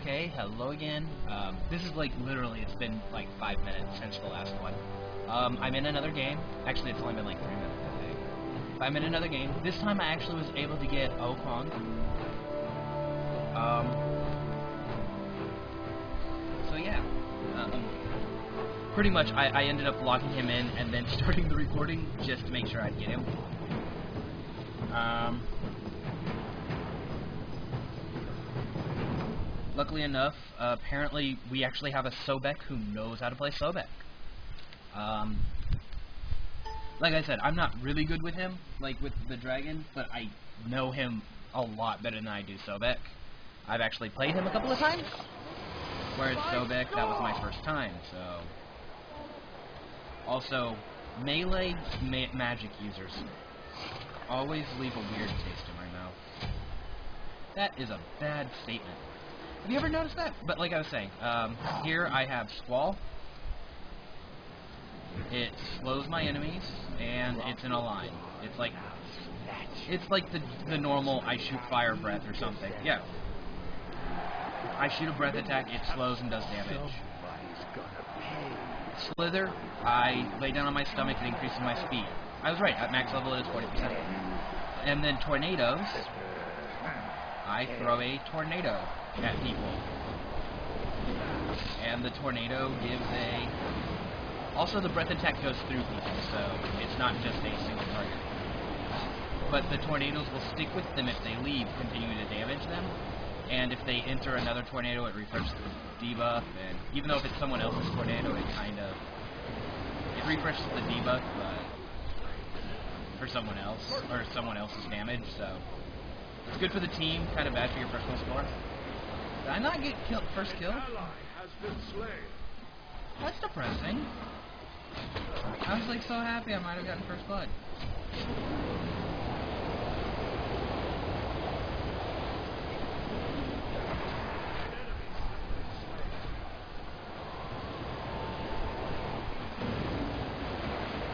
Okay, hello again. This is like literally, it's been like 5 minutes since the last one. I'm in another game. Actually, it's only been like 3 minutes, I think. I'm in another game. This time I actually was able to get Kuang. So yeah. Pretty much I ended up locking him in and then starting the recording just to make sure I'd get him. Luckily enough, apparently we actually have a Sobek who knows how to play Sobek. Like I said, I'm not really good with him, like with the dragon, but I know him a lot better than I do Sobek. I've actually played him a couple of times, whereas Sobek, that was my first time, so... Also, melee magic users always leave a weird taste in my mouth. That is a bad statement. Have you ever noticed that? But like I was saying, here I have Squall. It slows my enemies, and it's in a line. It's like the normal I shoot fire breath or something. Yeah. I shoot a breath attack, it slows and does damage. Slither, I lay down on my stomach, it increases my speed. I was right, at max level it is 40%. And then Tornadoes, I throw a tornado at people. And the tornado gives a... Also, the breath attack goes through people, so it's not just a single target. But the tornadoes will stick with them if they leave, continue to damage them. And if they enter another tornado, it refreshes the debuff. And even though if it's someone else's tornado, it refreshes the debuff, but for someone else, or someone else's damage. So it's good for the team, kind of bad for your personal score. Did I not get first kill? That's depressing. I was like so happy I might have gotten first blood.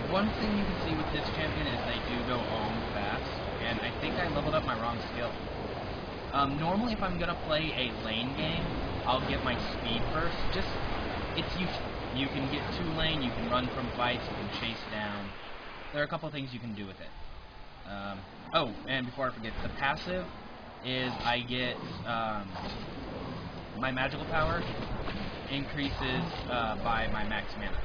One thing you can see with this champion is they do go fast, and I think I leveled up my wrong skill. Normally if I'm gonna play a lane game, I'll get my speed first. It's useful. You can get 2-lane, you can run from fights, you can chase down. There are a couple things you can do with it. Oh, and before I forget, the passive is I get my magical power increases by my max mana.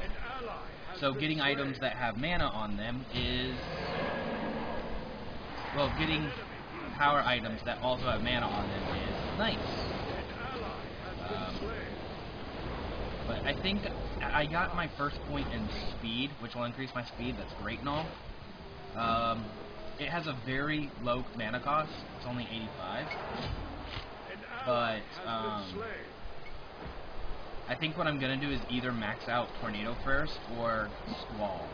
So getting items that have mana on them is... Well, getting power items that also have mana on them is nice. But I think I got my first point in speed, which will increase my speed. That's great and all. It has a very low mana cost. It's only 85. But I think what I'm going to do is either max out Tornado first or Squall.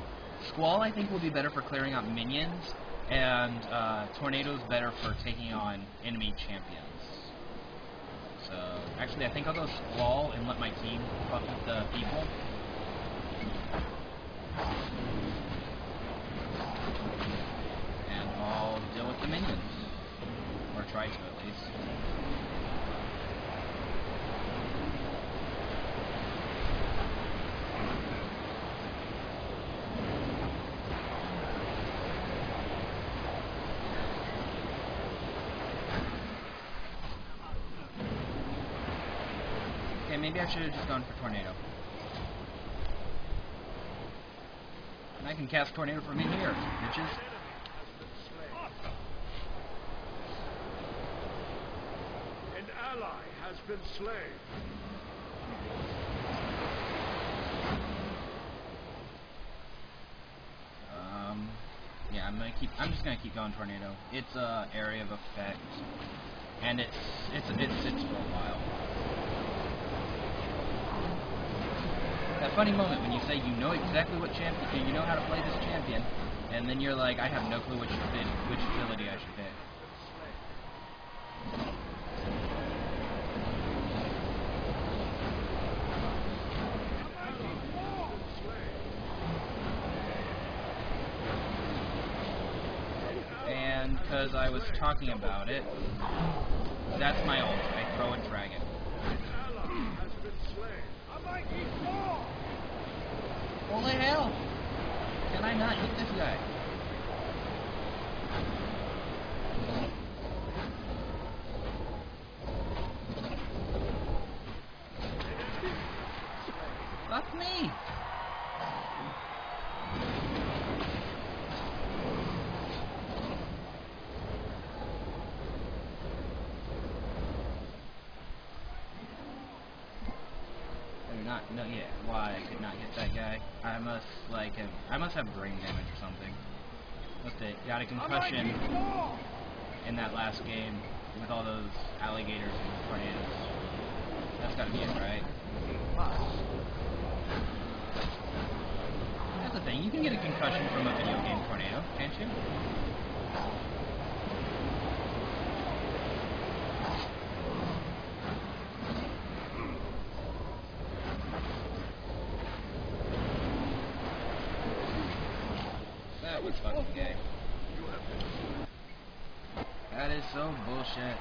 Squall I think will be better for clearing out minions, and Tornado's better for taking on enemy champions. So, actually I think I'll go Squall and let my team fuck with the people. And I'll deal with the minions. Or try to at least. Maybe I should have just gone for Tornado. And I can cast Tornado from in here, bitches. An ally has been slain. Yeah, I'm just gonna keep going Tornado. It's area of effect, and it sits for a while. That funny moment when you say you know exactly what champion, you know how to play this champion, and then you're like, I have no clue which ability I should pick. And because I was talking about it, that's my ult. I throw a dragon. An ally has been slain. A mighty fall! Holy hell! Can I not hit this guy? Fuck me! No, yeah, why I could not hit that guy. I must, I must have brain damage or something. Must have got a concussion in that last game with all those alligators and tornadoes. That's gotta be it, right? That's the thing, you can get a concussion from a video game tornado, can't you? That was fucking gay. That is so bullshit.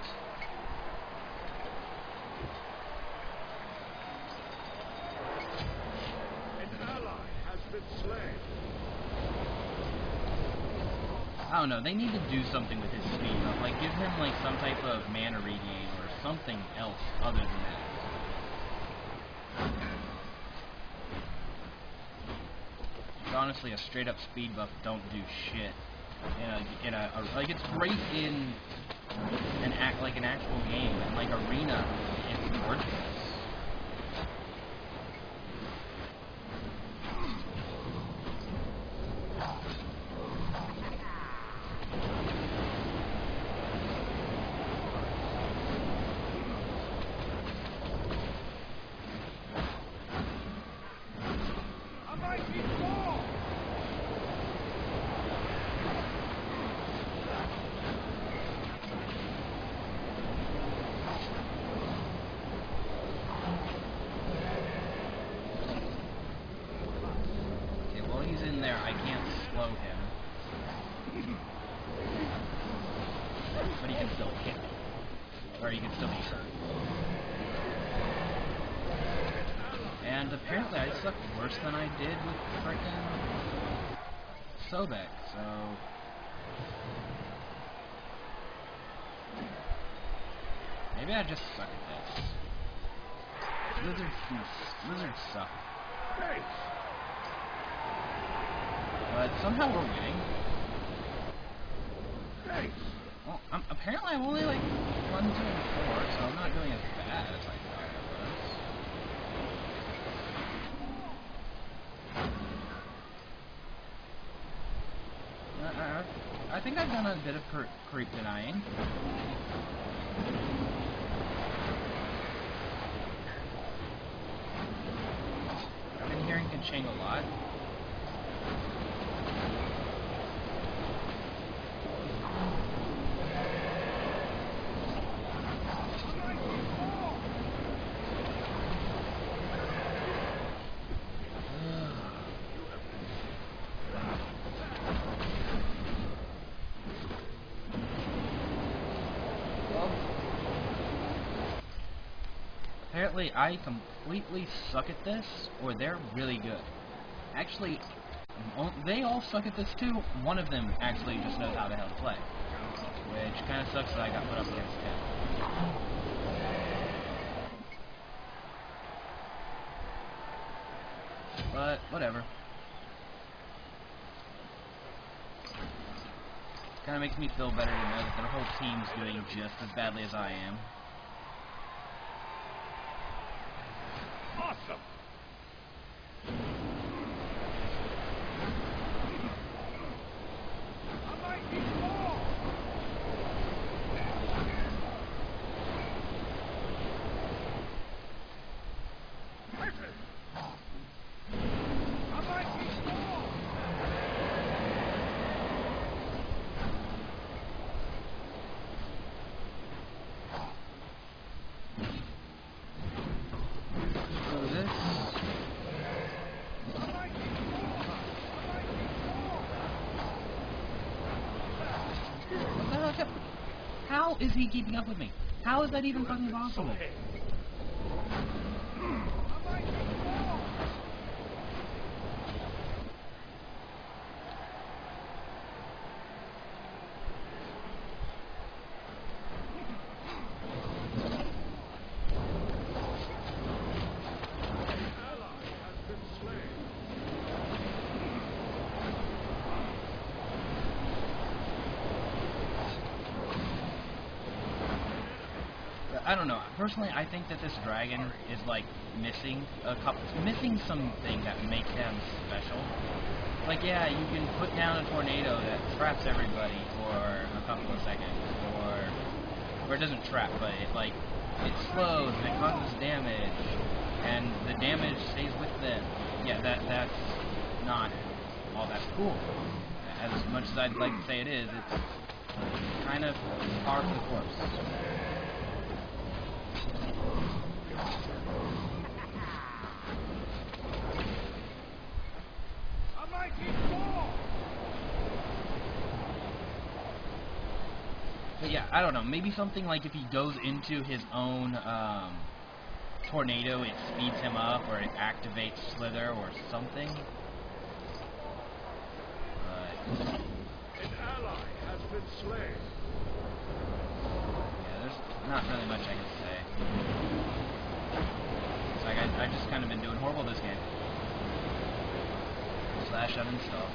An ally has been slain. I don't know, they need to do something with his speed up. Like, give him, like, some type of mana regain or something else other than that. Honestly, a straight up speed buff don't do shit. Like, it's great in an actual game, and like arena, it's worthless. I can't slow him, but he can still hit me, or he can still be hurt. And apparently I suck worse than I did with frickin' Sobek, so... maybe I just suck at this. Lizards suck. But somehow we're winning. Well, apparently I'm only like 1, 2, and 4, so I'm not doing as bad as I thought I was. I think I've done a bit of creep denying. I've been hearing Kinching a lot. Apparently, I completely suck at this, or they're really good. Actually, they all suck at this too. One of them actually just knows how the hell to play, which kind of sucks that I got put up against him. But whatever. Kind of makes me feel better to know that their whole team's doing just as badly as I am. Awesome! A mighty fall! Perfect! A mighty fall! How is he keeping up with me? How is that even fucking possible? I don't know. Personally, I think that this dragon is like missing something that makes them special. Like, yeah, you can put down a tornado that traps everybody for a couple of seconds, or it doesn't trap, but it slows and it causes damage, and the damage stays with them. Yeah, that's not all that cool. As much as I'd like to say it is, it's kind of par for the course. But yeah, I don't know. Maybe something like if he goes into his own tornado, it speeds him up, or it activates Slither, or something. But An ally has been slain. yeah, there's not really much I can say. It's like I've just kind of been doing horrible this game. Slash uninstall.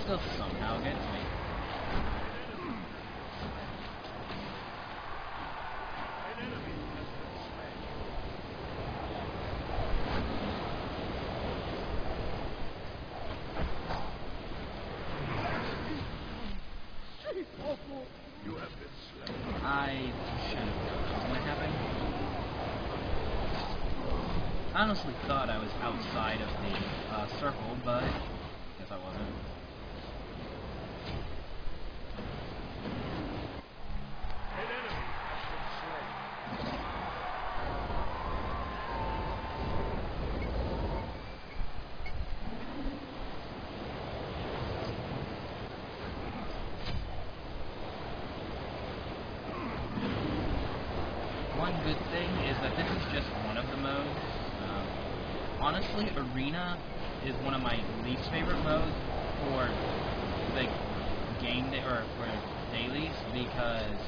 Still somehow gets me. An enemy has been slain. You have been slain. I should have known that was going to happen. I honestly thought I was outside of the circle, but I guess I wasn't. One good thing is that this is just one of the modes. Honestly, Arena is one of my least favorite modes for the game or for dailies because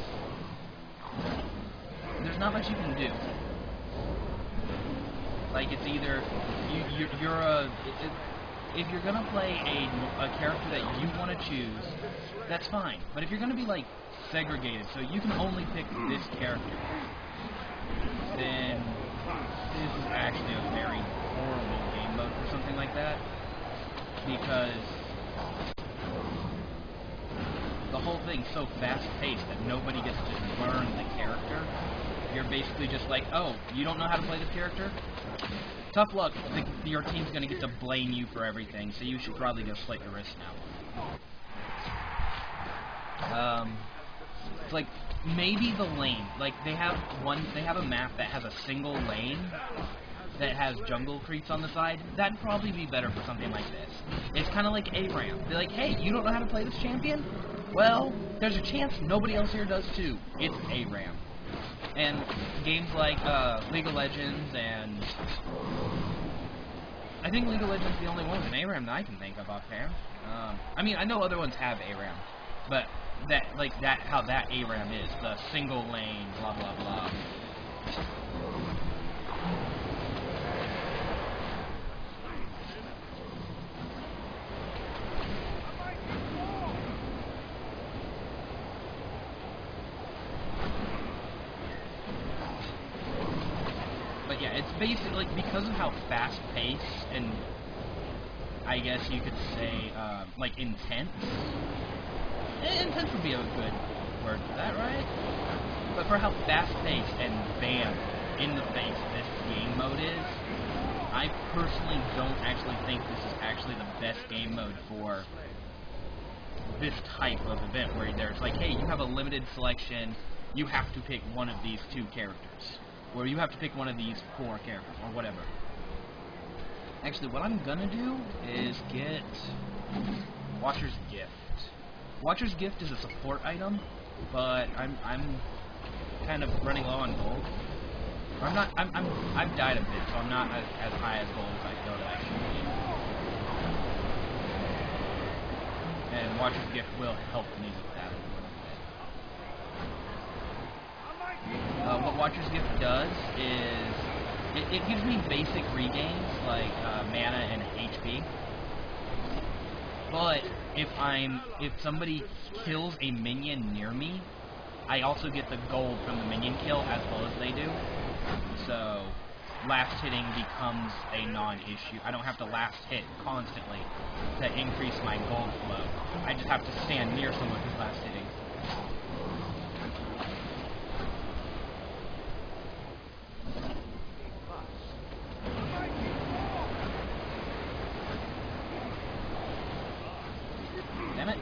there's not much you can do. Like, it's either if you're gonna play a character that you want to choose, that's fine. But if you're gonna be like segregated, so you can only pick this character, then this is actually a very horrible game mode for something like that, because the whole thing's so fast-paced that nobody gets to learn the character. You're basically just like, oh, you don't know how to play this character? Tough luck, your team's going to get to blame you for everything, so you should probably go slit your wrist now. It's like, maybe the lane, like, they have a map that has a single lane that has jungle creeps on the side. That'd probably be better for something like this. It's kind of like ARAM. They're like, hey, you don't know how to play this champion? Well, there's a chance nobody else here does too. It's ARAM. And games like League of Legends and I think League of Legends is the only one in ARAM that I can think of offhand. I mean, I know other ones have ARAM, but how that ARAM is, the single lane, blah blah blah. But yeah, it's basically, like, because of how fast-paced and, I guess you could say, like, intense. Intense would be a good word for that, right? But for how fast-paced and bam, in the face this game mode is, I personally don't actually think this is actually the best game mode for this type of event where there's like, hey, you have a limited selection, you have to pick one of these 2 characters, or you have to pick one of these 4 characters, or whatever. Actually, what I'm gonna do is get Watcher's Gift. Watcher's Gift is a support item, but I'm kind of running low on gold. I've died a bit, so I'm not as high as gold as I feel that I should be. And Watcher's Gift will help me with that a little bit. What Watcher's Gift does is it gives me basic regains like mana and HP. But if somebody kills a minion near me, I also get the gold from the minion kill as well as they do. So last hitting becomes a non-issue. I don't have to last hit constantly to increase my gold flow. I just have to stand near someone who's last hitting. Damn it.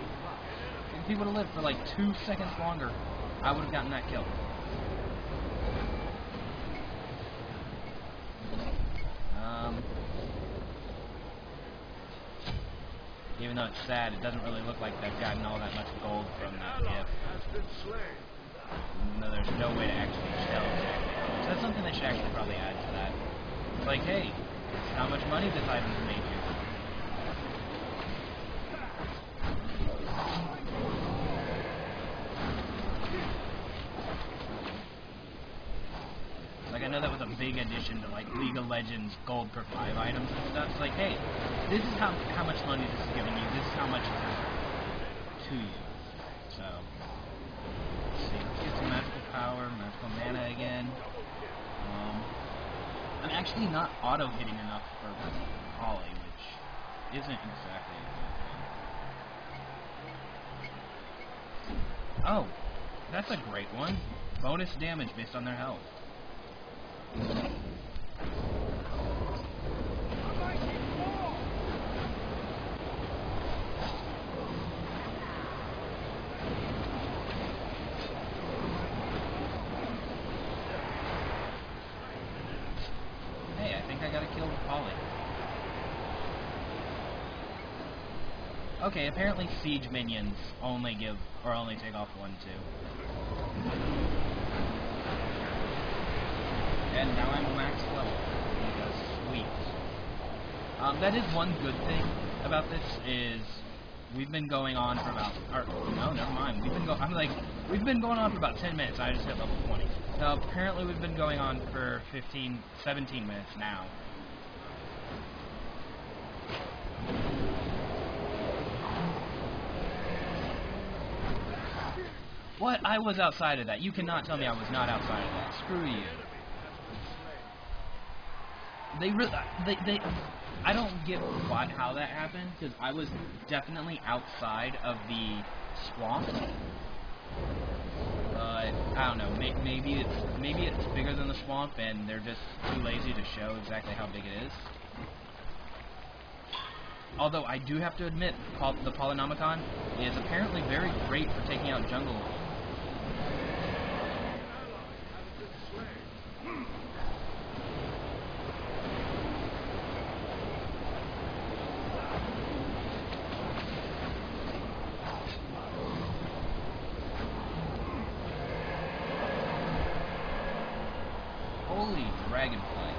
If he would have lived for like 2 seconds longer, I would have gotten that kill. Even though it's sad, it doesn't really look like they've gotten all that much gold from that gift. Even though there's no way to actually tell exactly how much. That's something they should actually probably add to that. It's like, hey, how much money this item has made you. Like, I know that was a big addition to, like, League of Legends gold per 5 items and stuff. It's like, hey, this is how much money this is giving you. This is how much it's to you. So, let's see. Let's get some magical power, magical mana again. I'm actually not auto-hitting enough for Holly, which isn't exactly a good thing. Oh, that's a great one. Bonus damage based on their health. Hey, I think I got a kill with Polly. Okay, apparently siege minions only take off 1, 2. And now I'm max level. Sweet. That is one good thing about this is we've been going on for about no, never mind. We've been going on for about 10 minutes. I just hit level 20. Now apparently we've been going on for 17 minutes now. What? I was outside of that. You cannot tell me I was not outside of that. Screw you. I don't get how that happened, because I was definitely outside of the swamp. But I don't know. Maybe it's bigger than the swamp, and they're just too lazy to show exactly how big it is. Although I do have to admit, the Polynomicon is apparently very great for taking out jungle. Holy dragonflies.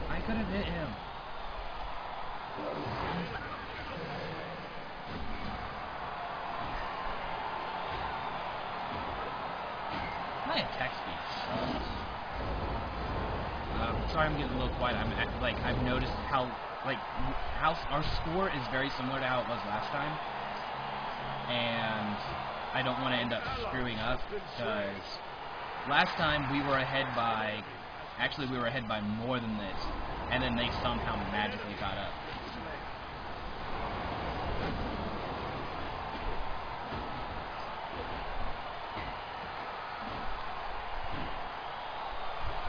I could have hit him. My attack speed sucks. Sorry, I'm getting a little quiet. I've noticed how our score is very similar to how it was last time, and I don't want to end up screwing up because last time we were ahead by, actually we were ahead by more than this, and then they somehow magically caught up.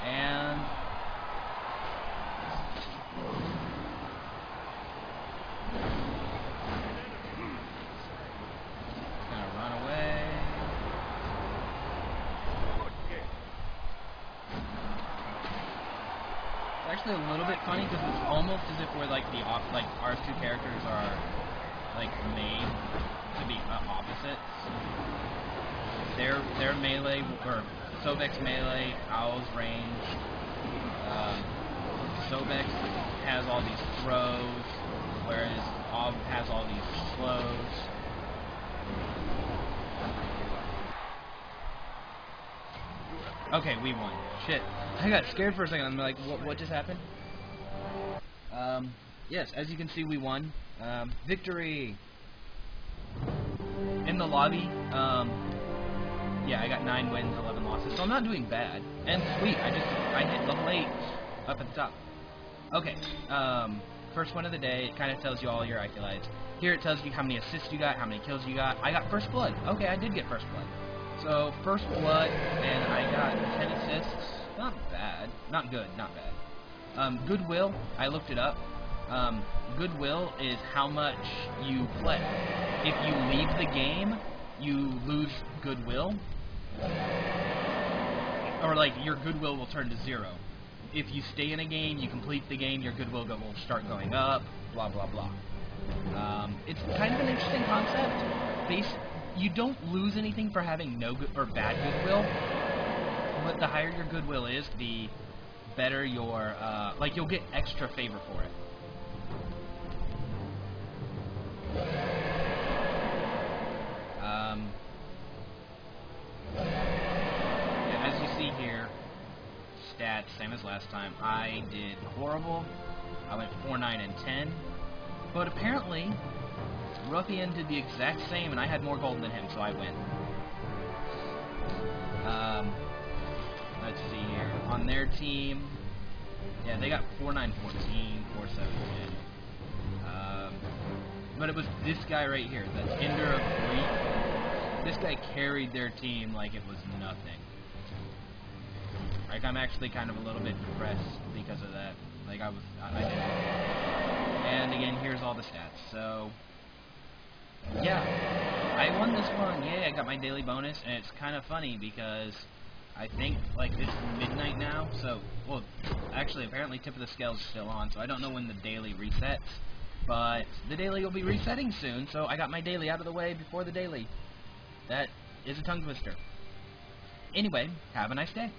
And gonna run away. It's actually a little bit funny because it's almost as if we're like our two characters are like made to be opposites. Their melee, or Sobek's melee, Owl's range. Sobek has all these throws, whereas Ob has all these slows. Okay, we won. Shit. I got scared for a second. I'm like, what just happened? Yes, as you can see, we won. Victory! In the lobby, yeah, I got 9 wins, 11 losses, so I'm not doing bad. And sweet, I hit level 8 up at the top. Okay, first one of the day, it kind of tells you all your accolades. Here it tells you how many assists you got, how many kills you got. I got first blood. Okay, I did get first blood. So, first blood, and I got 10 assists. Not bad. Not good, not bad. Goodwill, I looked it up. Goodwill is how much you play. If you leave the game, you lose goodwill. Or, like, your goodwill will turn to 0. If you stay in a game, you complete the game, your goodwill will start going up, blah, blah, blah. It's kind of an interesting concept. You don't lose anything for having no good or bad goodwill, but the higher your goodwill is, the better your, like, you'll get extra favor for it. Yeah, as you see here, stats, same as last time. I did horrible. I went 4, 9, and 10. But apparently, Ruffian did the exact same, and I had more gold than him, so I win. Let's see here. On their team, yeah, they got 4, 9, 14, 4, 7, 10. But it was this guy right here, the Ender of Greek. This guy carried their team like it was nothing. Like, I'm actually kind of a little bit depressed because of that. Like, I did. And again, here's all the stats. So, yeah, I won this one. Yay, I got my daily bonus, and it's kind of funny because I think, like, it's midnight now, so, well, actually, apparently Tip of the Scales is still on, so I don't know when the daily resets, but the daily will be resetting soon, so I got my daily out of the way before the daily. That is a tongue twister. Anyway, have a nice day.